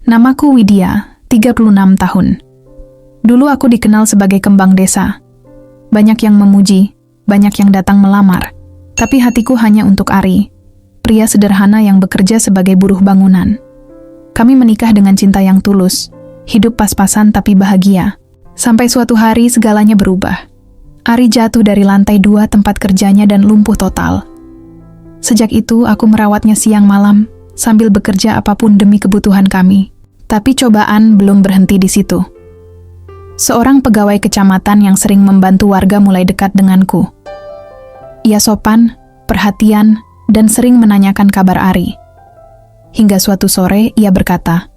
Namaku Widya, 36 tahun. Dulu aku dikenal sebagai kembang desa. Banyak yang memuji, banyak yang datang melamar. Tapi hatiku hanya untuk Ari, pria sederhana yang bekerja sebagai buruh bangunan. Kami menikah dengan cinta yang tulus, hidup pas-pasan tapi bahagia. Sampai suatu hari segalanya berubah. Ari jatuh dari lantai 2 tempat kerjanya dan lumpuh total. Sejak itu aku merawatnya siang malam, sambil bekerja apapun demi kebutuhan kami. Tapi cobaan belum berhenti di situ. Seorang pegawai kecamatan yang sering membantu warga mulai dekat denganku. Ia sopan, perhatian, dan sering menanyakan kabar Ari. Hingga suatu sore ia berkata,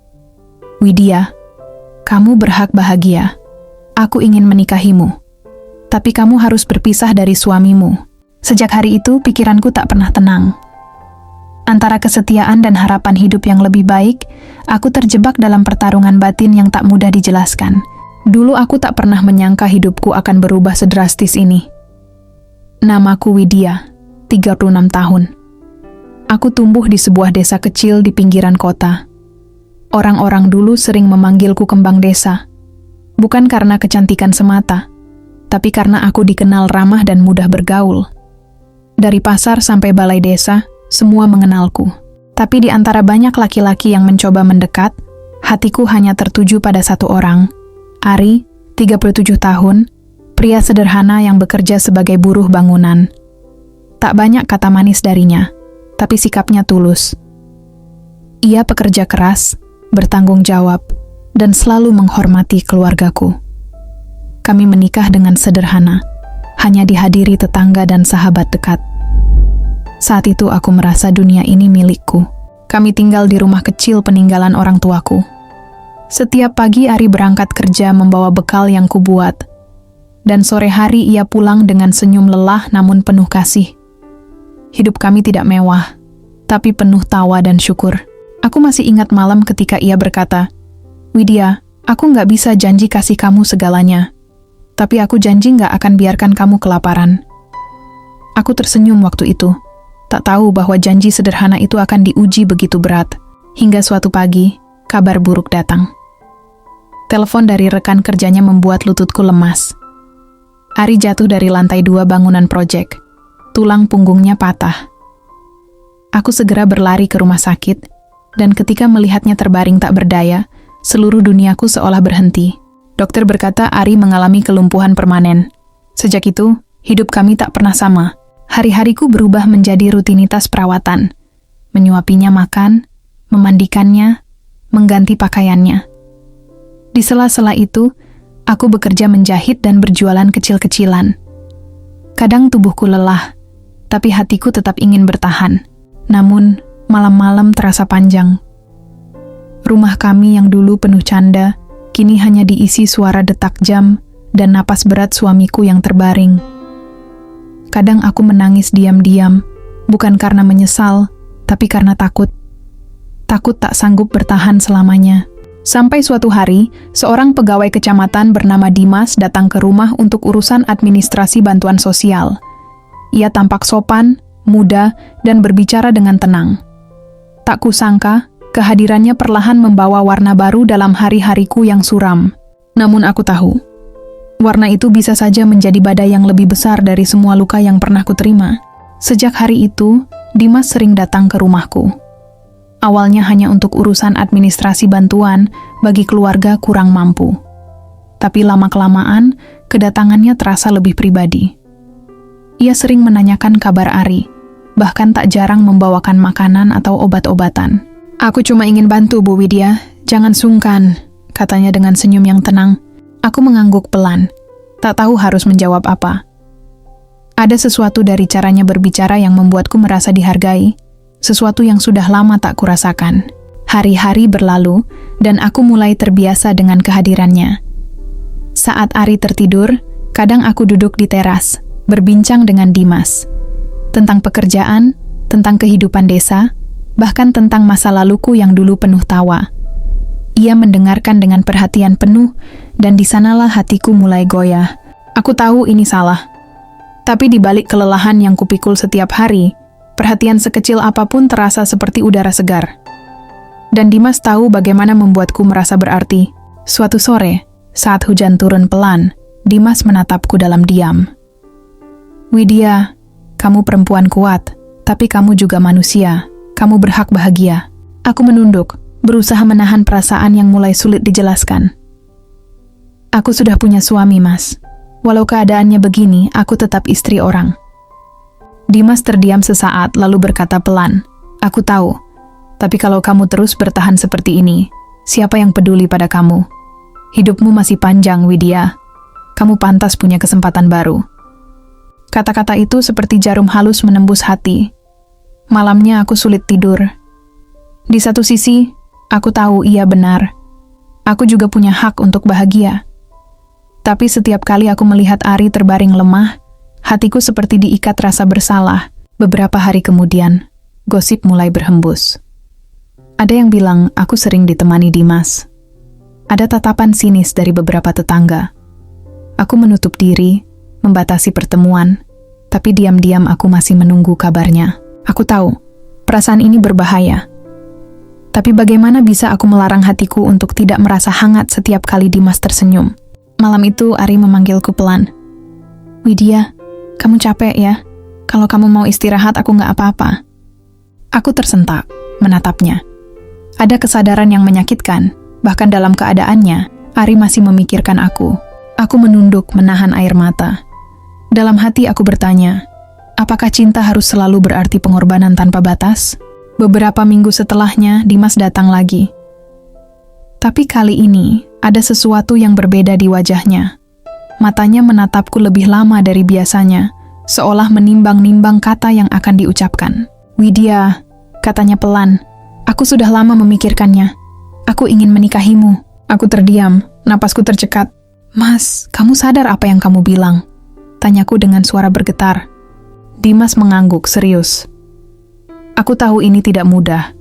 "Widya, kamu berhak bahagia. Aku ingin menikahimu. Tapi kamu harus berpisah dari suamimu." Sejak hari itu pikiranku tak pernah tenang. Antara kesetiaan dan harapan hidup yang lebih baik, aku terjebak dalam pertarungan batin yang tak mudah dijelaskan. Dulu aku tak pernah menyangka hidupku akan berubah sedrastis ini. Namaku Widya, 36 tahun. Aku tumbuh di sebuah desa kecil di pinggiran kota. Orang-orang dulu sering memanggilku kembang desa. Bukan karena kecantikan semata, tapi karena aku dikenal ramah dan mudah bergaul. Dari pasar sampai balai desa, semua mengenalku. Tapi di antara banyak laki-laki yang mencoba mendekat, hatiku hanya tertuju pada satu orang. Ari, 37 tahun, pria sederhana yang bekerja sebagai buruh bangunan. Tak banyak kata manis darinya, tapi sikapnya tulus. Ia pekerja keras, bertanggung jawab, dan selalu menghormati keluargaku. Kami menikah dengan sederhana, hanya dihadiri tetangga dan sahabat dekat. Saat itu aku merasa dunia ini milikku. Kami tinggal di rumah kecil peninggalan orang tuaku. Setiap pagi Ari berangkat kerja membawa bekal yang kubuat. Dan sore hari ia pulang dengan senyum lelah namun penuh kasih. Hidup kami tidak mewah, tapi penuh tawa dan syukur. Aku masih ingat malam ketika ia berkata, "Widya, aku nggak bisa janji kasih kamu segalanya. Tapi aku janji nggak akan biarkan kamu kelaparan." Aku tersenyum waktu itu. Tak tahu bahwa janji sederhana itu akan diuji begitu berat. Hingga suatu pagi, kabar buruk datang. Telepon dari rekan kerjanya membuat lututku lemas. Ari jatuh dari lantai 2 bangunan proyek. Tulang punggungnya patah. Aku segera berlari ke rumah sakit, dan ketika melihatnya terbaring tak berdaya, seluruh duniaku seolah berhenti. Dokter berkata Ari mengalami kelumpuhan permanen. Sejak itu, hidup kami tak pernah sama. Hari-hariku berubah menjadi rutinitas perawatan. Menyuapinya makan, memandikannya, mengganti pakaiannya. Di sela-sela itu, aku bekerja menjahit dan berjualan kecil-kecilan. Kadang tubuhku lelah, tapi hatiku tetap ingin bertahan. Namun, malam-malam terasa panjang. Rumah kami yang dulu penuh canda, kini hanya diisi suara detak jam dan napas berat suamiku yang terbaring. Kadang aku menangis diam-diam, bukan karena menyesal, tapi karena takut. Takut tak sanggup bertahan selamanya. Sampai suatu hari, seorang pegawai kecamatan bernama Dimas datang ke rumah untuk urusan administrasi bantuan sosial. Ia tampak sopan, muda, dan berbicara dengan tenang. Tak kusangka, kehadirannya perlahan membawa warna baru dalam hari-hariku yang suram. Namun aku tahu, warna itu bisa saja menjadi badai yang lebih besar dari semua luka yang pernah kuterima. Sejak hari itu, Dimas sering datang ke rumahku. Awalnya hanya untuk urusan administrasi bantuan bagi keluarga kurang mampu. Tapi lama-kelamaan, kedatangannya terasa lebih pribadi. Ia sering menanyakan kabar Ari, bahkan tak jarang membawakan makanan atau obat-obatan. "Aku cuma ingin bantu, Bu Widya, jangan sungkan," katanya dengan senyum yang tenang. Aku mengangguk pelan, tak tahu harus menjawab apa. Ada sesuatu dari caranya berbicara yang membuatku merasa dihargai, sesuatu yang sudah lama tak kurasakan. Hari-hari berlalu, dan aku mulai terbiasa dengan kehadirannya. Saat Ari tertidur, kadang aku duduk di teras, berbincang dengan Dimas. Tentang pekerjaan, tentang kehidupan desa, bahkan tentang masa laluku yang dulu penuh tawa. Ia mendengarkan dengan perhatian penuh, dan di sanalah hatiku mulai goyah. Aku tahu ini salah. Tapi di balik kelelahan yang kupikul setiap hari, perhatian sekecil apapun terasa seperti udara segar. Dan Dimas tahu bagaimana membuatku merasa berarti. Suatu sore, saat hujan turun pelan, Dimas menatapku dalam diam. "Widya, kamu perempuan kuat, tapi kamu juga manusia. Kamu berhak bahagia." Aku menunduk, berusaha menahan perasaan yang mulai sulit dijelaskan. "Aku sudah punya suami, Mas. Walau keadaannya begini, aku tetap istri orang." Dimas terdiam sesaat lalu berkata pelan, "Aku tahu, tapi kalau kamu terus bertahan seperti ini, siapa yang peduli pada kamu? Hidupmu masih panjang, Widya. Kamu pantas punya kesempatan baru." Kata-kata itu seperti jarum halus menembus hati. Malamnya aku sulit tidur. Di satu sisi, aku tahu ia benar. Aku juga punya hak untuk bahagia. Tapi setiap kali aku melihat Ari terbaring lemah, hatiku seperti diikat rasa bersalah. Beberapa hari kemudian, gosip mulai berhembus. Ada yang bilang aku sering ditemani Dimas. Ada tatapan sinis dari beberapa tetangga. Aku menutup diri, membatasi pertemuan, tapi diam-diam aku masih menunggu kabarnya. Aku tahu, perasaan ini berbahaya. Tapi bagaimana bisa aku melarang hatiku untuk tidak merasa hangat setiap kali Dimas tersenyum? Malam itu Ari memanggilku pelan. "Widya, kamu capek ya? Kalau kamu mau istirahat aku nggak apa-apa." Aku tersentak, menatapnya. Ada kesadaran yang menyakitkan, bahkan dalam keadaannya, Ari masih memikirkan aku. Aku menunduk menahan air mata. Dalam hati aku bertanya, apakah cinta harus selalu berarti pengorbanan tanpa batas? Beberapa minggu setelahnya, Dimas datang lagi. Tapi kali ini, ada sesuatu yang berbeda di wajahnya. Matanya menatapku lebih lama dari biasanya, seolah menimbang-nimbang kata yang akan diucapkan. "Widya," katanya pelan, "aku sudah lama memikirkannya. Aku ingin menikahimu." Aku terdiam, napasku tercekat. "Mas, kamu sadar apa yang kamu bilang?" tanyaku dengan suara bergetar. Dimas mengangguk serius. "Aku tahu ini tidak mudah.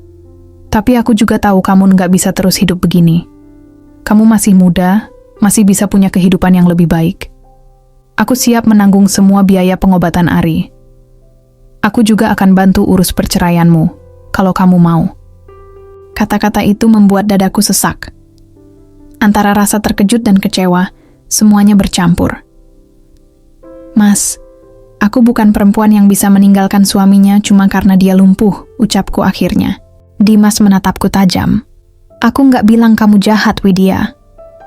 Tapi aku juga tahu kamu nggak bisa terus hidup begini. Kamu masih muda, masih bisa punya kehidupan yang lebih baik. Aku siap menanggung semua biaya pengobatan Ari. Aku juga akan bantu urus perceraianmu, kalau kamu mau." Kata-kata itu membuat dadaku sesak. Antara rasa terkejut dan kecewa, semuanya bercampur. "Mas, aku bukan perempuan yang bisa meninggalkan suaminya cuma karena dia lumpuh," ucapku akhirnya. Dimas menatapku tajam. "Aku nggak bilang kamu jahat, Widya.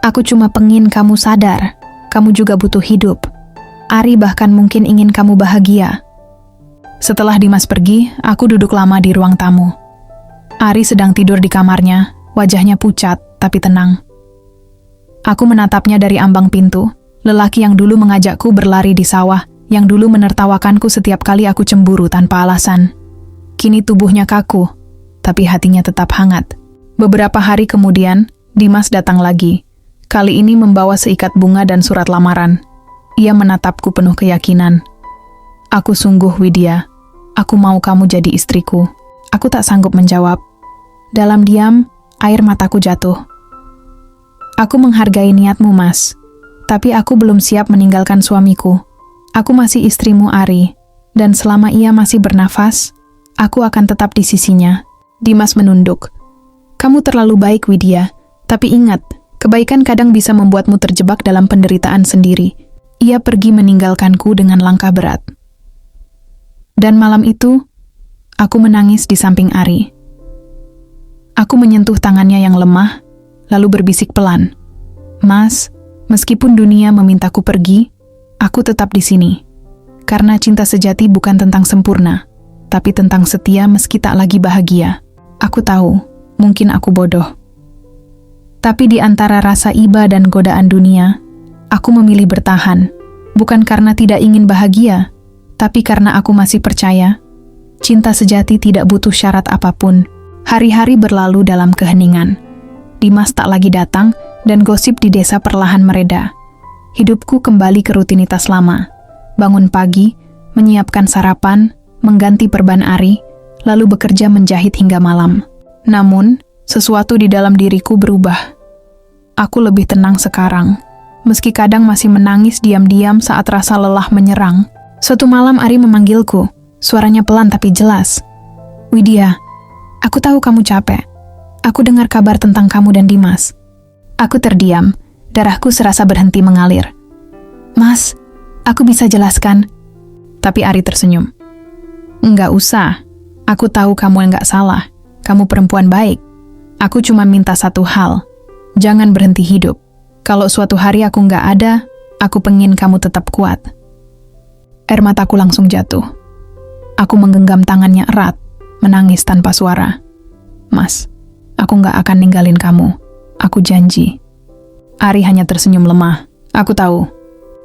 Aku cuma pengin kamu sadar, kamu juga butuh hidup. Ari bahkan mungkin ingin kamu bahagia." Setelah Dimas pergi, aku duduk lama di ruang tamu. Ari sedang tidur di kamarnya, wajahnya pucat tapi tenang. Aku menatapnya dari ambang pintu, lelaki yang dulu mengajakku berlari di sawah, yang dulu menertawakanku setiap kali aku cemburu tanpa alasan. Kini tubuhnya kaku, tapi hatinya tetap hangat. Beberapa hari kemudian, Dimas datang lagi. Kali ini membawa seikat bunga dan surat lamaran. Ia menatapku penuh keyakinan. "Aku sungguh, Widya. Aku mau kamu jadi istriku." Aku tak sanggup menjawab. Dalam diam, air mataku jatuh. "Aku menghargai niatmu, Mas. Tapi aku belum siap meninggalkan suamiku. Aku masih istrimu, Ari. Dan selama ia masih bernafas, aku akan tetap di sisinya." Dimas menunduk. "Kamu terlalu baik, Widya. Tapi ingat, kebaikan kadang bisa membuatmu terjebak dalam penderitaan sendiri." Ia pergi meninggalkanku dengan langkah berat. Dan malam itu, aku menangis di samping Ari. Aku menyentuh tangannya yang lemah, lalu berbisik pelan, "Mas, meskipun dunia memintaku pergi, aku tetap di sini. Karena cinta sejati bukan tentang sempurna, tapi tentang setia meski tak lagi bahagia." Aku tahu, mungkin aku bodoh. Tapi di antara rasa iba dan godaan dunia, aku memilih bertahan. Bukan karena tidak ingin bahagia, tapi karena aku masih percaya, cinta sejati tidak butuh syarat apapun. Hari-hari berlalu dalam keheningan. Dimas tak lagi datang, dan gosip di desa perlahan mereda. Hidupku kembali ke rutinitas lama. Bangun pagi, menyiapkan sarapan, mengganti perban Ari, lalu bekerja menjahit hingga malam. Namun, sesuatu di dalam diriku berubah. Aku lebih tenang sekarang, meski kadang masih menangis diam-diam saat rasa lelah menyerang. Suatu malam Ari memanggilku, suaranya pelan tapi jelas. "Widya, aku tahu kamu capek. Aku dengar kabar tentang kamu dan Dimas. Aku terdiam, darahku serasa berhenti mengalir. Mas, aku bisa jelaskan. Tapi Ari tersenyum. Enggak usah, aku tahu kamu enggak salah. Kamu perempuan baik. Aku cuma minta satu hal, jangan berhenti hidup. Kalau suatu hari aku enggak ada, aku pengen kamu tetap kuat. Air mataku langsung jatuh. Aku menggenggam tangannya erat, menangis tanpa suara. Mas, aku nggak akan ninggalin kamu. Aku janji. Ari hanya tersenyum lemah. Aku tahu.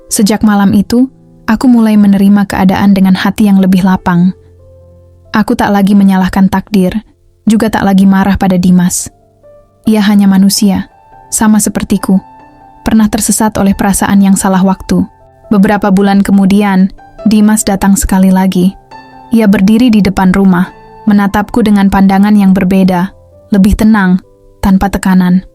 Sejak malam itu, aku mulai menerima keadaan dengan hati yang lebih lapang. Aku tak lagi menyalahkan takdir, juga tak lagi marah pada Dimas. Ia hanya manusia, sama sepertiku. Pernah tersesat oleh perasaan yang salah waktu. Beberapa bulan kemudian, Dimas datang sekali lagi. Ia berdiri di depan rumah, menatapku dengan pandangan yang berbeda, lebih tenang, tanpa tekanan.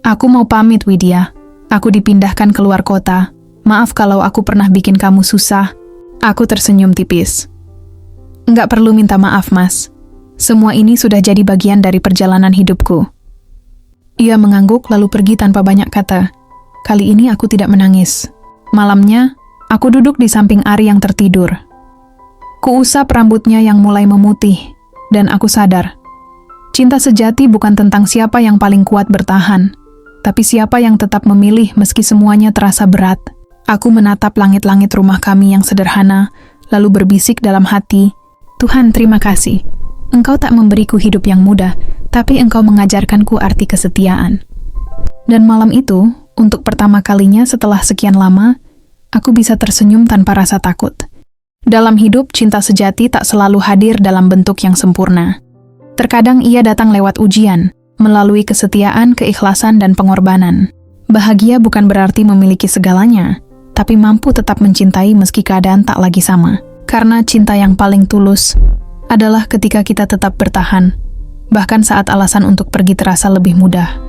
Aku mau pamit, Widya. Aku dipindahkan keluar kota. Maaf kalau aku pernah bikin kamu susah. Aku tersenyum tipis. Enggak perlu minta maaf, Mas. Semua ini sudah jadi bagian dari perjalanan hidupku. Ia mengangguk lalu pergi tanpa banyak kata. Kali ini aku tidak menangis. Malamnya, aku duduk di samping Ari yang tertidur. Kuusap rambutnya yang mulai memutih, dan aku sadar. Cinta sejati bukan tentang siapa yang paling kuat bertahan, tapi siapa yang tetap memilih meski semuanya terasa berat. Aku menatap langit-langit rumah kami yang sederhana, lalu berbisik dalam hati, Tuhan, terima kasih. Engkau tak memberiku hidup yang mudah, tapi Engkau mengajarkanku arti kesetiaan. Dan malam itu, untuk pertama kalinya setelah sekian lama, aku bisa tersenyum tanpa rasa takut. Dalam hidup, cinta sejati tak selalu hadir dalam bentuk yang sempurna. Terkadang ia datang lewat ujian, melalui kesetiaan, keikhlasan, dan pengorbanan. Bahagia bukan berarti memiliki segalanya, tapi mampu tetap mencintai meski keadaan tak lagi sama. Karena cinta yang paling tulus adalah ketika kita tetap bertahan, bahkan saat alasan untuk pergi terasa lebih mudah.